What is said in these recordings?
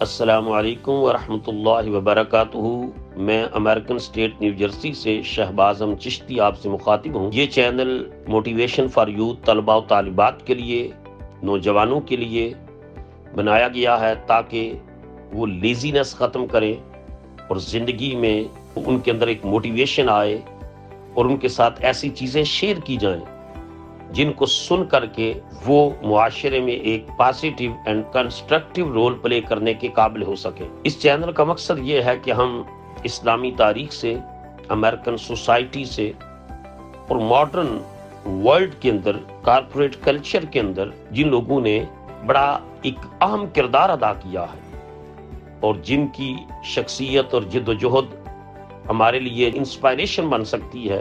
السلام علیکم ورحمۃ اللہ وبرکاتہ۔ میں امریکن اسٹیٹ نیو جرسی سے شہباز احمد چشتی آپ سے مخاطب ہوں۔ یہ چینل موٹیویشن فار یوتھ، طلباء و طالبات کے لیے، نوجوانوں کے لیے بنایا گیا ہے تاکہ وہ لیزینس ختم کریں اور زندگی میں ان کے اندر ایک موٹیویشن آئے اور ان کے ساتھ ایسی چیزیں شیئر کی جائیں جن کو سن کر کے وہ معاشرے میں ایک positive and constructive role play کرنے کے قابل ہو سکیں۔ اس چینل کا مقصد یہ ہے کہ ہم اسلامی تاریخ سے، امریکن سوسائٹی سے اور ماڈرن ورلڈ کے اندر، کارپوریٹ کلچر کے اندر جن لوگوں نے بڑا ایک اہم کردار ادا کیا ہے اور جن کی شخصیت اور جد و جہد ہمارے لیے انسپائریشن بن سکتی ہے،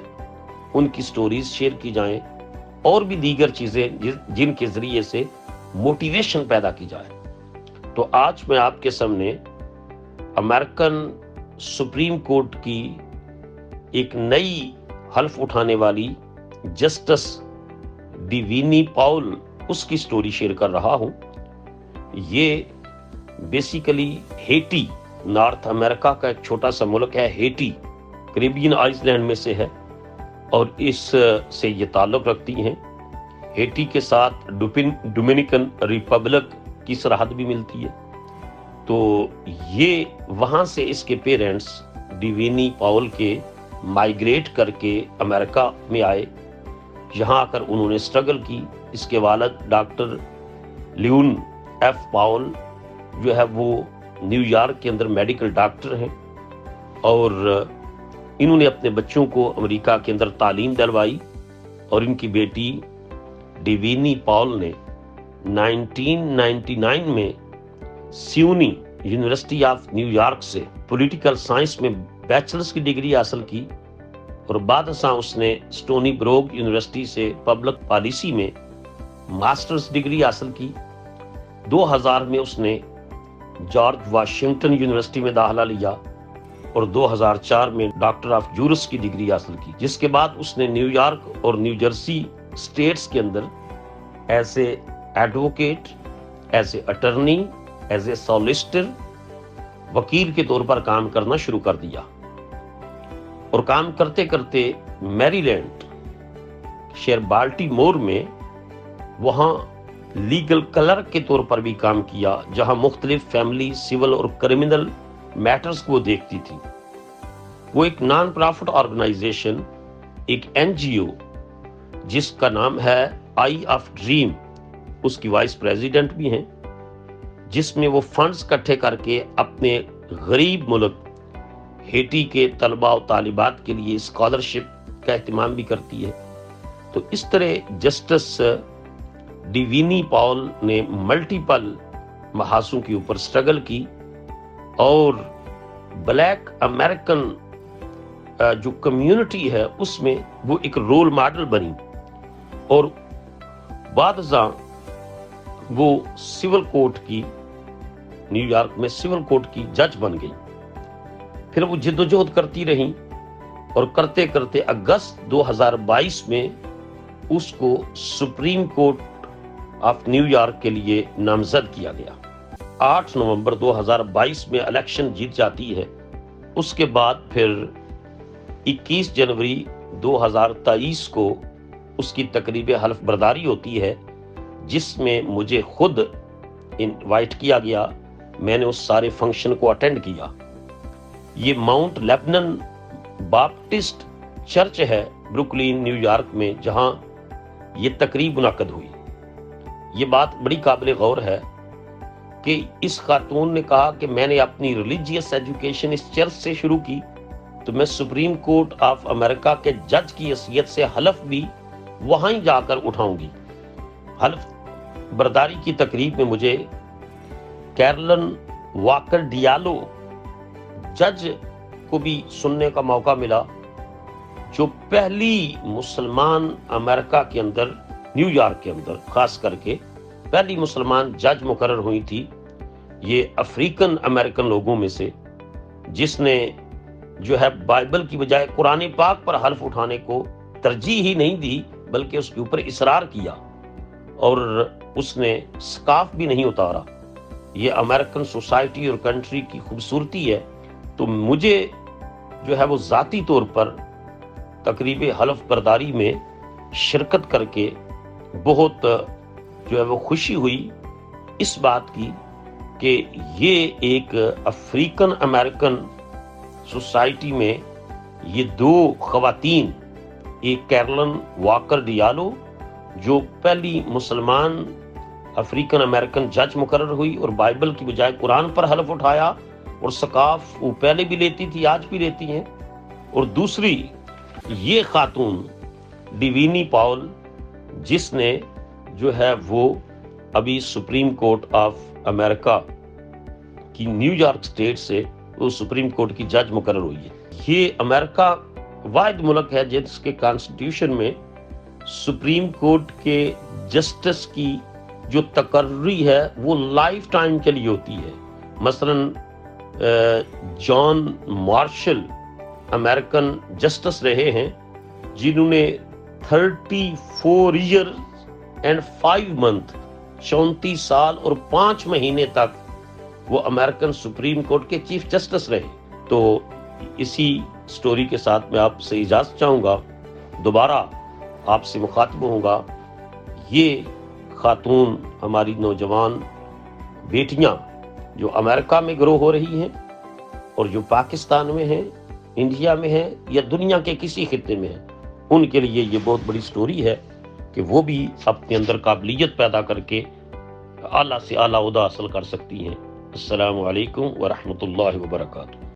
ان کی سٹوریز شیئر کی جائیں اور بھی دیگر چیزیں جن کے ذریعے سے موٹیویشن پیدا کی جائے۔ تو آج میں آپ کے سامنے امریکن سپریم کورٹ کی ایک نئی حلف اٹھانے والی جسٹس ڈیوینی پاول، اس کی سٹوری شیئر کر رہا ہوں۔ یہ بیسیکلی ہیٹی، نارتھ امریکہ کا ایک چھوٹا سا ملک ہے ہیٹی، کریبین آئس لینڈ میں سے ہے اور اس سے یہ تعلق رکھتی ہیں۔ ہیٹی کے ساتھ ڈومینیکن ریپبلک کی سرحد بھی ملتی ہے۔ تو یہ وہاں سے اس کے پیرنٹس ڈیوینی پاول کے مائیگریٹ کر کے امریکہ میں آئے، یہاں آ کر انہوں نے سٹرگل کی۔ اس کے والد ڈاکٹر لیون ایف پاول جو ہے وہ نیو یارک کے اندر میڈیکل ڈاکٹر ہیں اور انہوں نے اپنے بچوں کو امریکہ کے اندر تعلیم دلوائی اور ان کی بیٹی ڈیوینی پاول نے 1999 میں سیونی یونیورسٹی آف نیو یارک سے پولیٹیکل سائنس میں بیچلرز کی ڈگری حاصل کی اور بعد ازاں اس نے سٹونی بروک یونیورسٹی سے پبلک پالیسی میں ماسٹرز ڈگری حاصل کی۔ 2000 میں اس نے جارج واشنگٹن یونیورسٹی میں داخلہ لیا اور 2004 میں ڈاکٹر آف جورس کی ڈگری حاصل کی، جس کے بعد اس نے نیو یارک اور نیو جرسی اسٹیٹس کے اندر as a advocate, as a attorney, as a solicitor, وکیل کے طور پر کام کرنا شروع کر دیا اور کام کرتے کرتے میری لینڈ شہر بالٹی مور میں وہاں لیگل کلرک کے طور پر بھی کام کیا، جہاں مختلف فیملی، سول اور کرمنل میٹرز کو دیکھتی تھی۔ وہ ایک نان پرافٹ آرگنائزیشن، ایک این جی او جس کا نام ہے آئی آف ڈریم، اس کی وائس پریزیڈنٹ بھی ہیں، جس میں وہ فنڈز اکٹھے کر کے اپنے غریب ملک ہیٹی کے طلباء و طالبات کے لیے اسکالرشپ کا اہتمام بھی کرتی ہے۔ تو اس طرح جسٹس ڈیوینی پاول نے ملٹیپل محاذوں کے اوپر سٹرگل کی اور بلیک امریکن جو کمیونٹی ہے اس میں وہ ایک رول ماڈل بنی اور بعد ازاں وہ سول کورٹ کی، نیو یارک میں سول کورٹ کی جج بن گئی۔ پھر وہ جد و جہد کرتی رہیں اور کرتے کرتے اگست 2022 میں اس کو supreme court of new York کے لیے نامزد کیا گیا۔ 8 نومبر 2022 میں الیکشن جیت جاتی ہے۔ اس کے بعد پھر 21 جنوری 2023 کو اس کی تقریب حلف برداری ہوتی ہے، جس میں مجھے خود انوائٹ کیا گیا۔ میں نے اس سارے فنکشن کو اٹینڈ کیا۔ یہ ماؤنٹ لیبنن باپٹسٹ چرچ ہے بروکلین نیو یارک میں، جہاں یہ تقریب منعقد ہوئی۔ یہ بات بڑی قابل غور ہے کہ اس خاتون نے کہا کہ میں نے اپنی ریلیجیس ایجوکیشن اس چرچ سے شروع کی، تو میں سپریم کورٹ آف امریکہ کے جج کی حیثیت سے حلف بھی وہاں ہی جا کر اٹھاؤں گی۔ حلف برداری کی تقریب میں مجھے کیرلن واکر ڈیالو جج کو بھی سننے کا موقع ملا، جو پہلی مسلمان امریکہ کے اندر، نیو یارک کے اندر خاص کر کے پہلی مسلمان جج مقرر ہوئی تھی۔ یہ افریقن امریکن لوگوں میں سے جس نے جو ہے بائبل کی بجائے قرآن پاک پر حلف اٹھانے کو ترجیح ہی نہیں دی، بلکہ اس کے اوپر اصرار کیا اور اس نے سکارف بھی نہیں اتارا۔ یہ امریکن سوسائٹی اور کنٹری کی خوبصورتی ہے، تو مجھے جو ہے وہ ذاتی طور پر تقریب حلف برداری میں شرکت کر کے بہت جو ہے وہ خوشی ہوئی اس بات کی کہ یہ ایک افریقن امریکن سوسائٹی میں یہ دو خواتین، ایک کیرلن واکر ڈیالو جو پہلی مسلمان افریقن امریکن جج مقرر ہوئی اور بائبل کی بجائے قرآن پر حلف اٹھایا، اور سقاف وہ پہلے بھی لیتی تھی آج بھی لیتی ہیں، اور دوسری یہ خاتون ڈیوینی پاول جس نے جو ہے وہ ابھی سپریم کورٹ آف امریکہ کی نیو یارک اسٹیٹ سے وہ سپریم کورٹ کی جج مقرر ہوئی ہے۔ یہ امریکہ واحد ملک ہے جس کے کانسٹیٹیوشن میں سپریم کورٹ کے جسٹس کی جو تقرری ہے وہ لائف ٹائم کے لیے ہوتی ہے۔ مثلاً جان مارشل امریکن جسٹس رہے ہیں جنہوں نے 34 ایئر اینڈ 5 منتھ 34 سال اور 5 مہینے تک وہ امریکن سپریم کورٹ کے چیف جسٹس رہے۔ تو اسی سٹوری کے ساتھ میں آپ سے اجازت چاہوں گا، دوبارہ آپ سے مخاطب ہوں گا۔ یہ خاتون ہماری نوجوان بیٹیاں جو امریکہ میں گرو ہو رہی ہیں اور جو پاکستان میں ہیں، انڈیا میں ہیں یا دنیا کے کسی خطے میں ہیں، ان کے لیے یہ بہت بڑی سٹوری ہے کہ وہ بھی اپنے اندر قابلیت پیدا کر کے اعلیٰ سے اعلیٰ عہدہ حاصل کر سکتی ہیں۔ السلام علیکم ورحمۃ اللہ وبرکاتہ۔